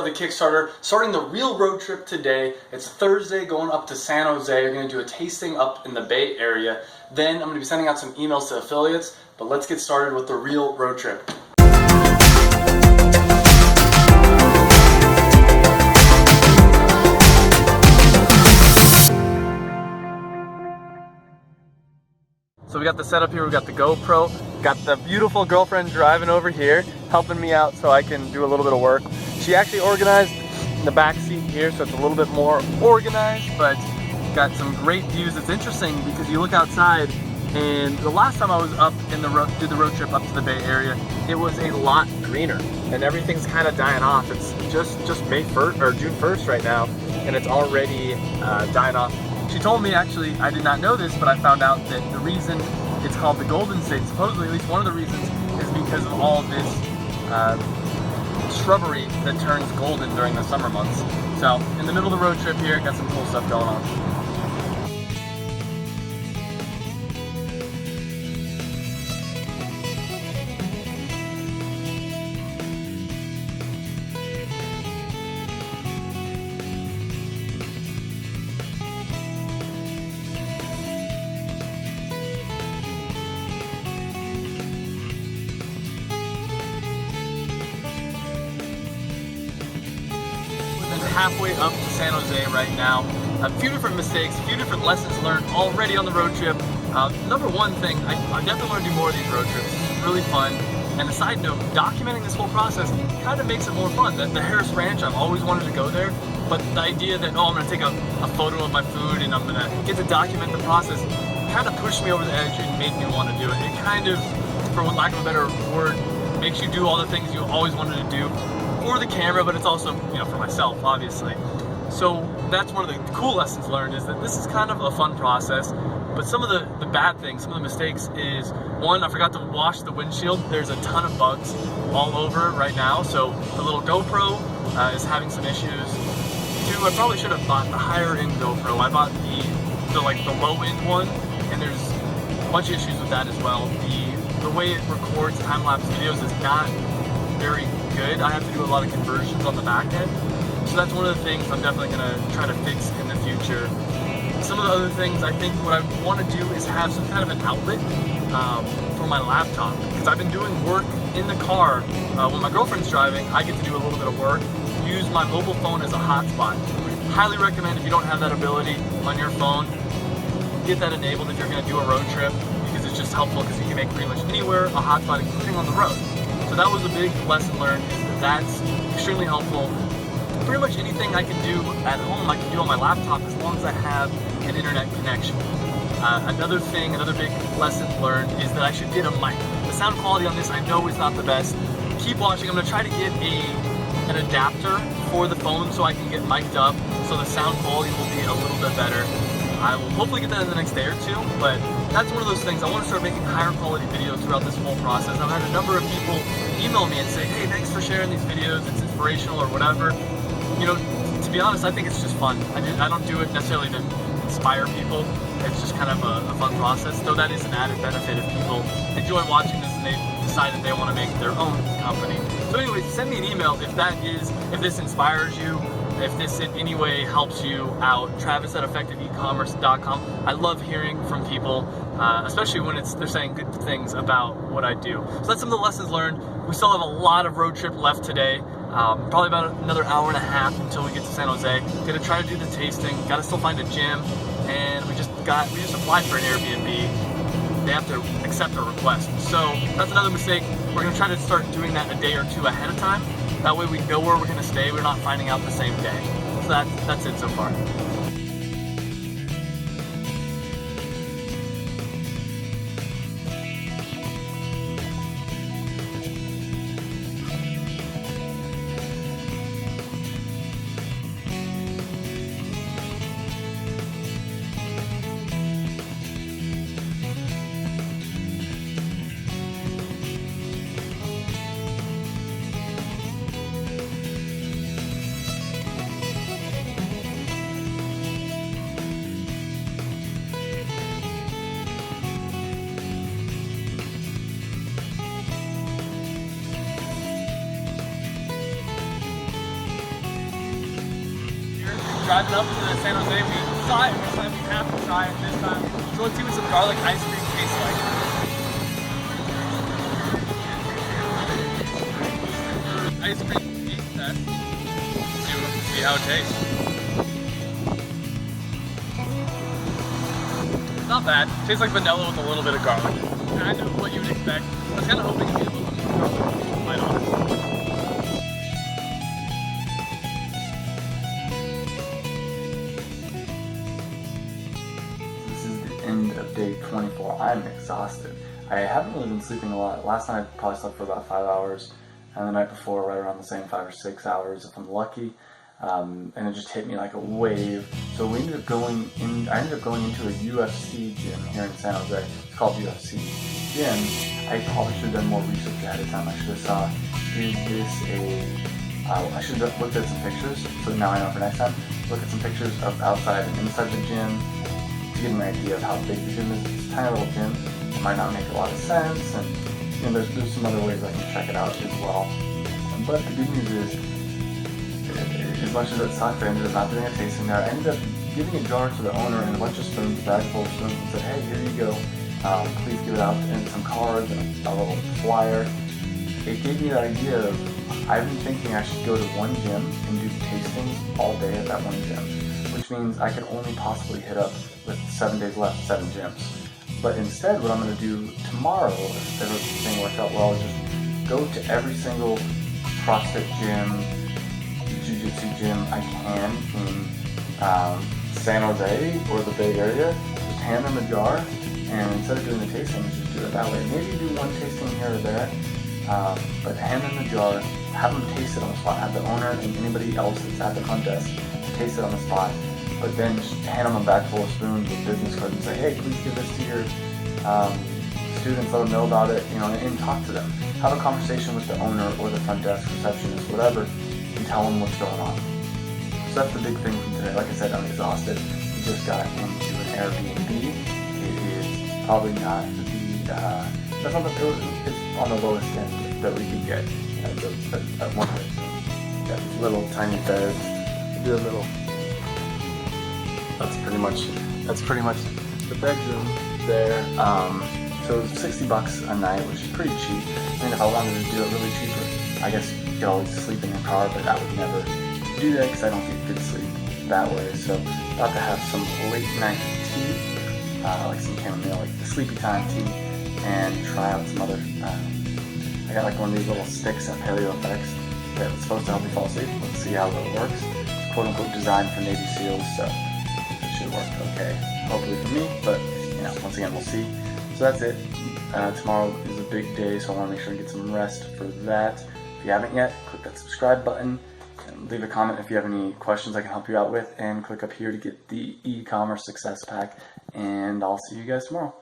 of the Kickstarter, starting the real road trip today. It's Thursday, going up to San Jose. We're going to do a tasting up in the Bay Area. Then I'm going to be sending out some emails to affiliates, but let's get started with the real road trip. So we got the setup here, we got the GoPro, got the beautiful girlfriend driving over here, helping me out so I can do a little bit of work. She actually organized the back seat here, so it's a little bit more organized, but got some great views. It's interesting because you look outside, and the last time I was up in the road, did the road trip up to the Bay Area, it was a lot greener, and everything's kind of dying off. It's just May 1st or June 1st right now, and it's already dying off. She told me, actually, I did not know this, but I found out that the reason it's called the Golden State, supposedly at least one of the reasons, is because of all this shrubbery that turns golden during the summer months. So, in the middle of the road trip here, got some cool stuff going on. Halfway up to San Jose right now. A few different mistakes, a few different lessons learned already on the road trip. Number one thing, I definitely want to do more of these road trips. It's really fun. And a side note, documenting this whole process kind of makes it more fun. The Harris Ranch, I've always wanted to go there, but the idea that, oh, I'm going to take a photo of my food and I'm going to get to document the process kind of pushed me over the edge and made me want to do it. It kind of, for lack of a better word, makes you do all the things you always wanted to do for the camera, but it's also, you know, for myself, obviously. So that's one of the cool lessons learned, is that this is kind of a fun process, but some of the bad things, some of the mistakes is, one, I forgot to wash the windshield. There's a ton of bugs all over right now, so the little GoPro is having some issues. Two, I probably should have bought the higher end GoPro. I bought the low end one, and there's a bunch of issues with that as well. The way it records time-lapse videos is not very good. I have to do a lot of conversions on the back end. So that's one of the things I'm definitely going to try to fix in the future. Some of the other things, I think what I want to do is have some kind of an outlet for my laptop. Because I've been doing work in the car. When my girlfriend's driving, I get to do a little bit of work. Use my mobile phone as a hotspot. Highly recommend, if you don't have that ability on your phone, get that enabled if you're going to do a road trip. Because it's just helpful because you can make pretty much anywhere a hotspot, including on the road. So that was a big lesson learned, is that's extremely helpful. Pretty much anything I can do at home, I can do on my laptop as long as I have an internet connection. Another big lesson learned is that I should get a mic. The sound quality on this I know is not the best. Keep watching. I'm going to try to get an adapter for the phone so I can get mic'd up so the sound quality will be a little bit better. I will hopefully get that in the next day or two, but that's one of those things. I want to start making higher quality videos throughout this whole process. I've had a number of people email me and say, hey, thanks for sharing these videos, it's inspirational or whatever. You know, to be honest, I think it's just fun. I don't do it necessarily to inspire people. It's just kind of a fun process, though that is an added benefit if people enjoy watching this and they decide that they want to make their own company. So anyway, send me an email if this inspires you, if this in any way helps you out. Travis@effectiveecommerce.com. I love hearing from people, especially when they're saying good things about what I do. So that's some of the lessons learned. We still have a lot of road trip left today. Probably about another hour and a half until we get to San Jose. Gonna try to do the tasting. Gotta still find a gym, and we just applied for an Airbnb. They have to accept our request. So that's another mistake. We're gonna try to start doing that a day or two ahead of time. That way we know where we're gonna stay. We're not finding out the same day. So that's it so far. driving up to San Jose, we saw it and we decided we have to try it this time. So let's see what some garlic ice cream tastes like. Ice cream taste test. See how it tastes. Not bad. Tastes like vanilla with a little bit of garlic. Kind of what you would expect. I was kind of hoping it'd be a little bit more garlic, to be quite honest. This is the end of day 24. I'm exhausted. I haven't really been sleeping a lot. Last night I probably slept for about 5 hours, and the night before right around the same 5 or 6 hours if I'm lucky. And it just hit me like a wave. So we ended up going in. I ended up going into a UFC gym here in San Jose. It's called UFC Gym. I probably should have done more research ahead of time. I should have saw, is this a? I should have looked at some pictures. So now I know for next time. Look at some pictures of outside and inside the gym to get an idea of how big the gym is. It's a tiny little gym. It might not make a lot of sense, and you know, there's some other ways I can check it out as well. But the good news is, as much as it sucked, I ended up not doing a tasting there. I ended up giving a jar to the owner and a bunch of spoons, a bag full of spoons, and said, hey, here you go. Please give it out, and some cards and a little flyer. It gave me the idea of, I've been thinking I should go to one gym and do tastings all day at that one gym, which means I can only possibly hit up, with 7 days left, 7 gyms. But instead, what I'm going to do tomorrow, if everything works out well, is just go to every single CrossFit gym, Jiu-Jitsu gym I can in San Jose or the Bay Area, just hand them a jar, and instead of doing the tasting, just do it that way. Maybe do one tasting here or there, but hand them the jar, have them taste it on the spot, have the owner and anybody else that's at the front desk taste it on the spot, but then just hand them a bag full of spoons with business cards and say, hey, please give this to your students, let them know about it, you know, and talk to them. Have a conversation with the owner or the front desk, receptionist, whatever, and tell them what's going on. So that's the big thing from today. Like I said, I'm exhausted. We just got into an Airbnb. It is probably not it's on the lowest end that we can get at one place. Got these little tiny beds. Do a little. That's pretty much the bedroom there. So it was $60 a night, which is pretty cheap. I mean, if I wanted to do it really cheaper, I guess you could always sleep in your car, but I would never do that because I don't get good sleep that way. So about to have some late night tea, like some chamomile, like the sleepy time tea, and try out some other, I got like one of these little sticks at Paleo Effects that was supposed to help me fall asleep. Let's see how it works. It's quote unquote designed for Navy SEALs, so it should work okay. Hopefully for me, but you know, once again, we'll see. So that's it. Tomorrow is a big day, so I want to make sure and get some rest for that. If you haven't yet, click that subscribe button and leave a comment if you have any questions I can help you out with, and click up here to get the e-commerce success pack, and I'll see you guys tomorrow.